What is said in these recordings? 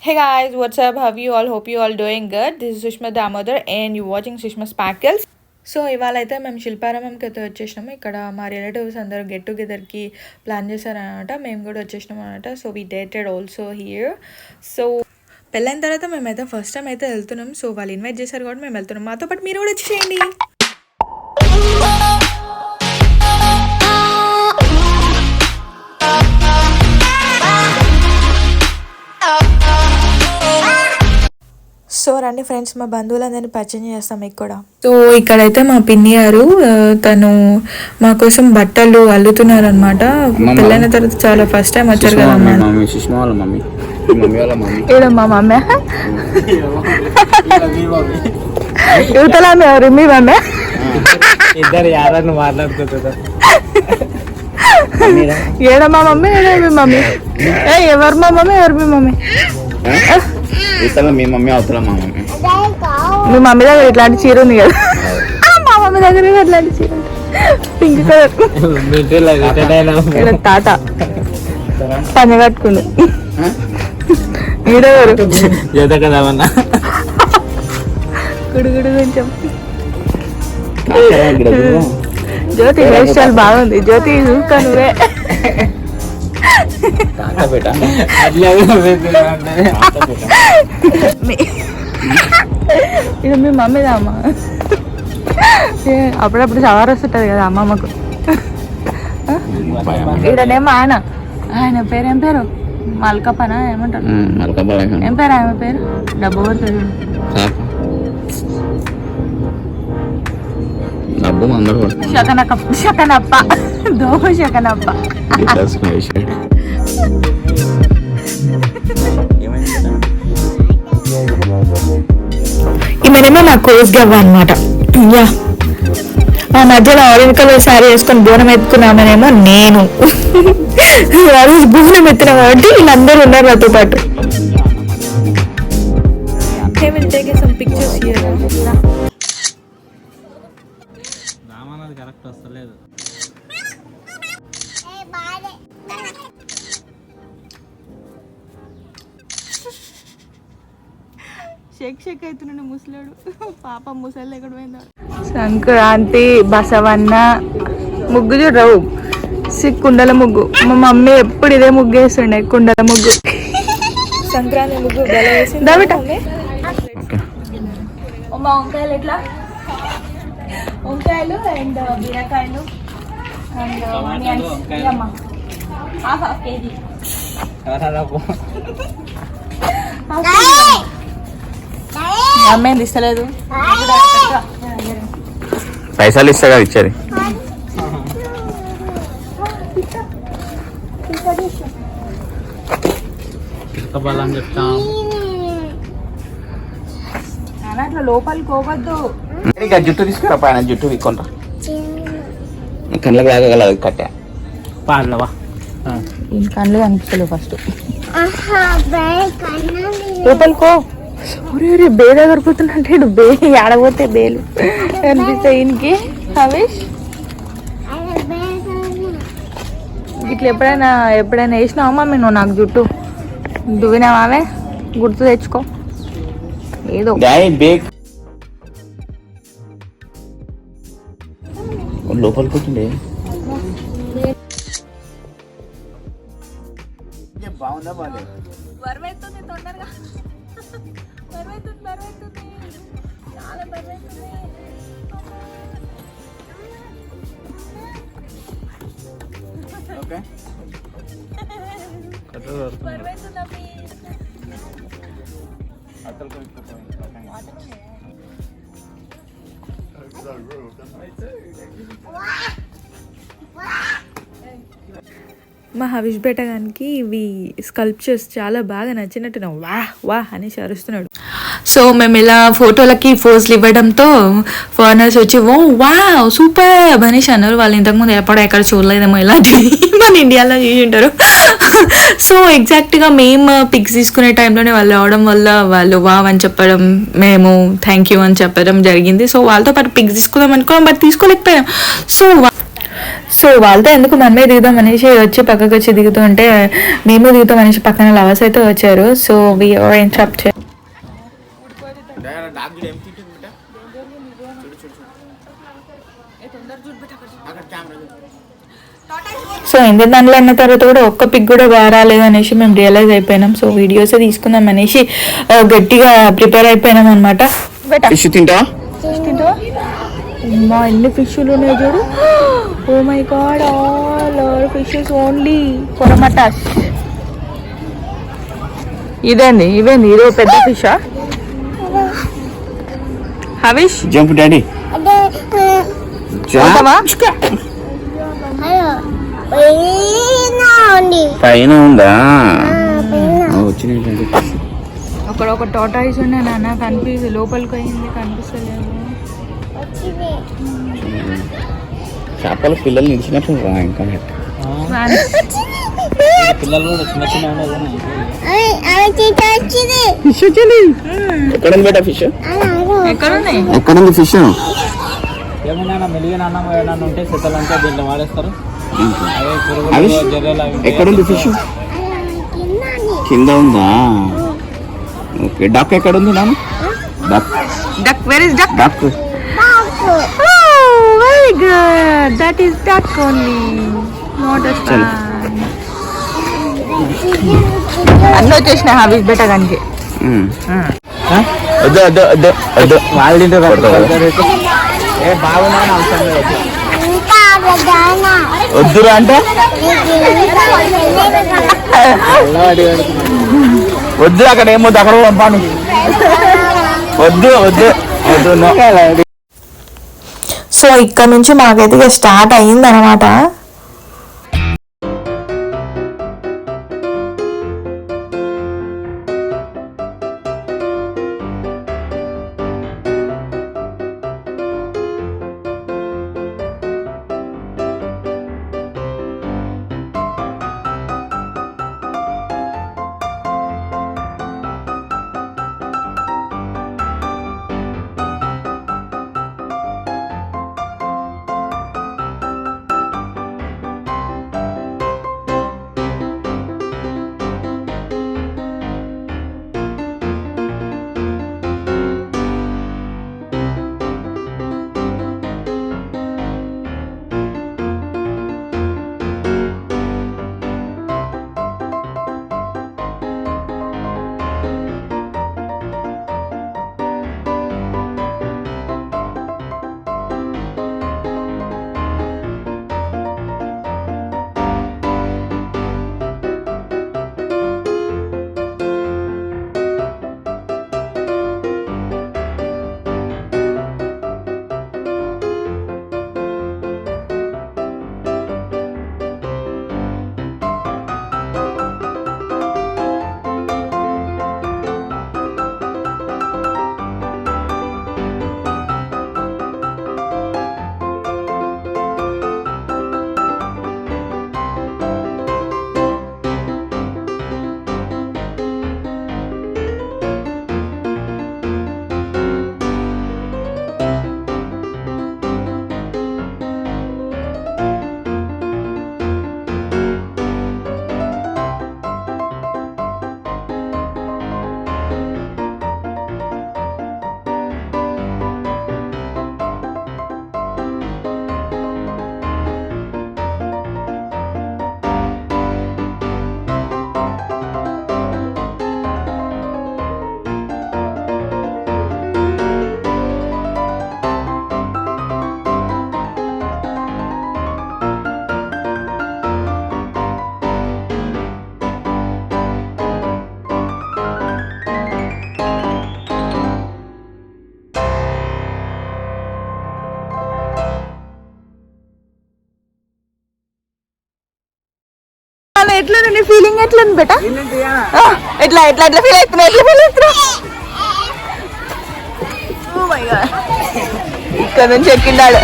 Hey guys, what's up? How you all? Hope you all doing good. This is Sushma Damodar and you're watching Sushma Sparkles. So ఇవాళ అయితే మేము శిల్పారామంకి అయితే వచ్చేసినాము. ఇక్కడ మా relatives అందరూ గెట్ టుగెదర్కి ప్లాన్ చేశారనమాట. మేము కూడా వచ్చేసినాం అనమాట. So we dated also here. So పెళ్ళైన తర్వాత మేమైతే ఫస్ట్ టైం అయితే వెళ్తున్నాం. సో వాళ్ళు ఇన్వైట్ చేశారు కాబట్టి మేము వెళ్తున్నాం. మాతో పాటు మీరు కూడా వచ్చేసేయండి. సో రండి ఫ్రెండ్స్, మా బంధువులందరినీ పరిచయం చేస్తాం మీకు కూడా. సో ఇక్కడైతే మా పిన్ని గారు తను మా కోసం బట్టలు అల్లుతున్నారు అనమాట. పెళ్ళైన తర్వాత చాలా ఫస్ట్ టైం వచ్చారు కదా అమ్మ. మా మమ్మీ యువతలా ఎవరు మీ మమ్మీ? ఇద్దరు యారని మాట్లాడుతుందా? ఏడ మా మమ్మీ ఏడ మీ మమ్మీ? ఎవరు మా మమ్మీ ఎవరు మీ మమ్మీ? మీ మమ్మీ అవుతా మా మమ్మీ. మీ మమ్మీ దగ్గర ఇట్లాంటి చీర ఉంది కదా, మా మమ్మీ దగ్గర ఇట్లాంటి చీర పింక్ కలర్. తాత పంజ కట్టుకుంది ఈడెవరు? కదామన్నా గుడుగుడు కొంచెం. జ్యోతి హెయిర్ స్టైల్ బాగుంది. జ్యోతి చూసుకో నువ్వే. ఇది మీ మమ్మీదా అమ్మ? అప్పుడప్పుడు షవర్ వస్తుంటది కదా అమ్మమ్మకు. ఈడనేమో ఆయన పేరు ఏం పేరు? మల్కప్పనా ఏమంటారు? ఏం పేరు ఆమె పేరు? డబ్బు పడుతుంది. శకనప్ప దోమ శకనప్ప. ఈమెనేమో నా కోస్ గవ్వ అనమాట. యా, ఆ మధ్యలో ఆరెంజ్ కలర్ శారీ వేసుకొని బోనం ఎత్తుకున్నామనేమో నేను. ఆ రోజు బోనం ఎత్తిన కాబట్టి వీళ్ళందరూ ఉన్నారు నాతో పాటు. కరెక్ట్ వస్తలేదు. షేక్ షేక్ అవుతున్నాడు ముసలాడు. పాప ముసలి ఎక్కడ పోయిందా? సంక్రాంతి బసవన్న ముగ్గు చూడరావు, కుండల ముగ్గు. మా మమ్మీ ఎప్పుడు ఇదే ముగ్గు వేస్తుండే, కుండల ముగ్గు. సంక్రాంతి ముగ్గు వంకాయలు ఎట్లా? వంకాయలు అండ్ బీరకాయలు అండ్ హాఫ్ కేజీ. అమ్మేం ఇస్తలేదు, పైసలు ఇస్తా కదా ఇచ్చేది. చెప్తాం అట్లా లోపలికి పోవద్దు. జుట్టు తీసుకురా పైన, జుట్టు విక్కుంటా కళ్ళకి రాగలదు కట్టా పాడలవా. కళ్ళు కనిపిస్తలేవు ఫస్ట్. లోపలికో. సూర్యుడు బే దగ్గర కూర్చున్నట్టు బే ఆడబోతే బేలు కనిపిస్తాయి ఈయనకి. హవేష్ ఇట్లా ఎప్పుడైనా వేసినావమ్మా నువ్వు నాకు జుట్టు దువ్వినావే? గుర్తు తెచ్చుకో ఏదో. లోపలికి వచ్చిండే బాగుందా? బాగా బరువైతుంది, తొందరగా బరువైతుంది, చాలా బరువైతుంది. ఓకే మా హవిష్ బేటగానికి ఇవి స్కల్ప్చర్స్ చాలా బాగా నచ్చినట్టు వా అనేసి అరుస్తున్నాడు. సో మేము ఇలా ఫోటోలకి ఫోజులు ఇవ్వడంతో ఫారినర్స్ వచ్చి వా సూపర్ అనేసి అన్నారు. వాళ్ళు ఇంతకుముందు ఎక్కడ చూడలేదేమో ఇలాంటివి, మన ఇండియాలో చూసి ఉంటారు. సో ఎగ్జాక్ట్గా మేము పిక్స్ తీసుకునే టైంలోనే వాళ్ళు రావడం వల్ల వాళ్ళు వావ్ అని చెప్పడం, మేము థ్యాంక్ యూ అని చెప్పడం జరిగింది. సో వాళ్ళతో పాటు పిక్స్ తీసుకుందాం అనుకోవడం, బట్ తీసుకోలేకపోయాం. సో సో వాళ్ళతో ఎందుకు మనమే దిగుతాం అనేసి వచ్చి పక్కకు వచ్చి దిగుతూ ఉంటే మేము దిగుతాం అనేసి పక్కన లవర్స్ అయితే వచ్చారు. So we are interrupt. So ఎన్ని దాంట్లో అన్న తర్వాత కూడా ఒక్క పిక్ కూడా బాగా రాలేదు అనేసి మేము రియలైజ్ అయిపోయినాం. సో వీడియోస్ తీసుకుందాం అనేసి గట్టిగా ప్రిపేర్ అయిపోయినాం అనమాట. మా ఎన్ని ఫిష్లు ఉన్నాయి చూడు. Oh my god, all fishes only కొరమటాస్. ఇదేంది ఇదో పెద్ద ఫిషా? హవిష్ జంప్ డాడీ పైన ఉందా? వచ్చినాయి. అక్కడ ఒక టోటాయిస్ ఉన్నాయి నాన్న, కనిపిస్తుంది. లోపలికి పోయింది, కనిపిస్తలేదు. చేపల పిల్లలు నిలిచినట్టు ఇంకా పిల్లలు కూడా చిన్న చిన్న ఫిష్ వచ్చింది. ఎక్కడ ఉంది బేటా ఫిష్? ఎక్కడ ఉంది ఫిష్? ఏమైనా మెలిగిన అన్నం ఏమైనా ఉంటే చెత్తలంతా దీంట్లో వాడేస్తారు. ఎక్కడ ఉంది ఫిష్? కింద ఉందా? ఓకే. డక్ ఎక్కడ ఉంది నాన్న? Duck where is duck? Duck. Very good, that is duck only, not a star. అన్నీ వచ్చేసినాయి హాబీస్ బెటగానికి. వద్దు వద్దు వద్దు వద్దు వాళ్ళు తింటారు. బాగున్నా అవసరం లేదు. వద్దురా అంటే వద్దు. అక్కడ ఏమొద్దు, అక్కడ పంపాను. వద్దు వద్దు వద్దు. సో ఇక్కడ నుంచి మాకైతే స్టార్ట్ అయ్యింది అనమాట. ఎట్లా నీ ఫీలింగ్ ఎట్లా ఉంది బేటా? ఎట్లా ఎట్లా ఎట్లా ఫీల్ అవుతున్నా? ఎట్లా ఫీల్ అవుతున్నా? ఓ మై గాడ్, ఇక్కడ నుంచి ఎక్కిండాడు.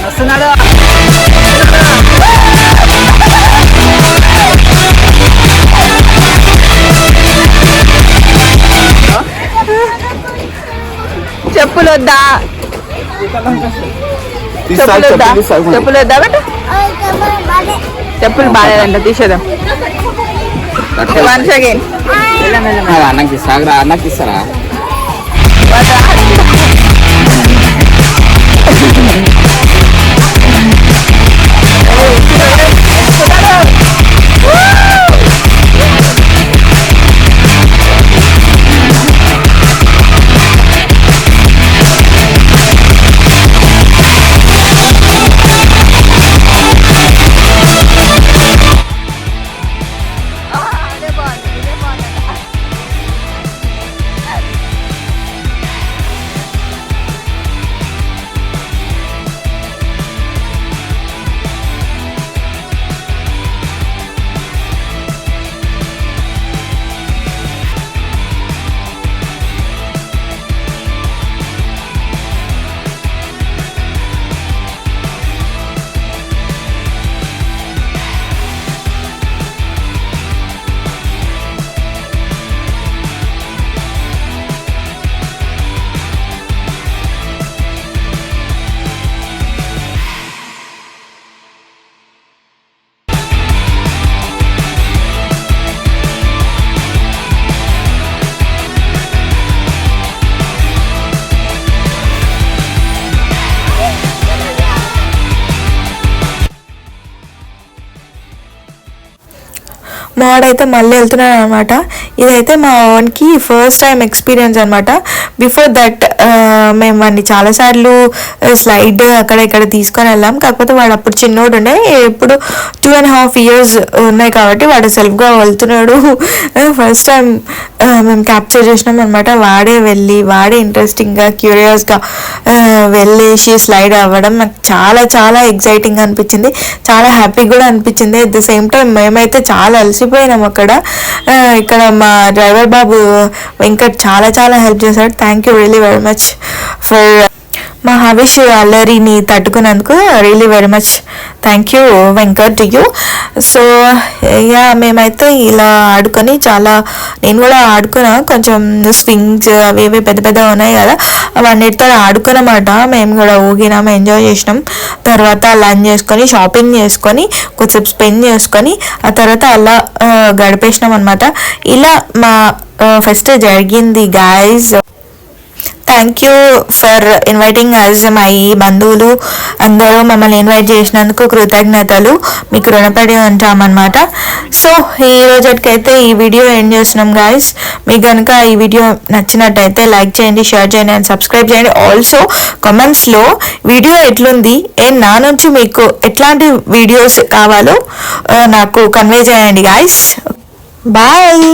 వస్తున్నాడు. చెప్పులు వద్దా? చెప్పులు వద్దా బట్ చెప్పులు బాగాలేదంట తీసేద్దాం వన్స్ అగైన్ అన్నకి ఇస్తారా అన్నకి ఇస్తారా మా వాడైతే మళ్ళీ వెళ్తున్నాడు అనమాట. ఇదైతే మా వానికి ఫస్ట్ టైం ఎక్స్పీరియన్స్ అనమాట. బిఫోర్ దట్ మేము వాడిని చాలాసార్లు స్లైడ్ అక్కడ ఇక్కడ తీసుకొని వెళ్ళాం. కాకపోతే వాడు అప్పుడు చిన్నోడు ఉండే, ఇప్పుడు 2.5 years ఉన్నాయి కాబట్టి వాడు సెల్ఫ్గా వెళ్తున్నాడు. ఫస్ట్ టైం మేము క్యాప్చర్ చేసినాం అనమాట. వాడే వెళ్ళి వాడే ఇంట్రెస్టింగ్గా క్యూరియస్గా వెళ్ళేసి స్లైడ్ అవ్వడం నాకు చాలా చాలా ఎగ్జైటింగ్ అనిపించింది, చాలా హ్యాపీ కూడా అనిపించింది. అట్ ద సేమ్ టైం మేమైతే చాలా అలసిపోయినాం అక్కడ. ఇక్కడ మా డ్రైవర్ బాబు వెంకట్ చాలా చాలా హెల్ప్ చేశాడు. Thank you really very much for మా హవిష్ అల్లరిని తట్టుకున్నందుకు. Really very much thank you Venkat you. So yeah మేమైతే ఇలా ఆడుకొని నేను కూడా ఆడుకున్నా. కొంచెం స్వింగ్స్ అవి ఇవి పెద్ద పెద్ద ఉన్నాయి కదా, అవన్నిటితో ఆడుకున్నమాట. మేము కూడా ఊగినాం, ఎంజాయ్ చేసినాం. తర్వాత లంచ్ చేసుకొని షాపింగ్ చేసుకొని కొంచెం స్పెండ్ చేసుకొని ఆ తర్వాత అలా గడిపేసినాం అనమాట. ఇలా మా ఫెస్ట్ జరిగింది guys. Thank you for inviting us. మా ఈ బంధువులు అందరూ మమ్మల్ని ఇన్వైట్ చేసినందుకు కృతజ్ఞతలు, మీకు రుణపడి ఉంటామన్నమాట. సో ఈ రోజుకైతే ఈ వీడియో ఎండ్ చేస్తున్నాం గాయస్. మీకు కనుక ఈ వీడియో నచ్చినట్టయితే లైక్ చేయండి, షేర్ చేయండి అండ్ సబ్స్క్రైబ్ చేయండి. ఆల్సో కామెంట్స్లో వీడియో ఎట్లుంది అండ్ నా నుంచి మీకు ఎట్లాంటి వీడియోస్ కావాలో నాకు కన్వే చేయండి గాయస్. బాయ్.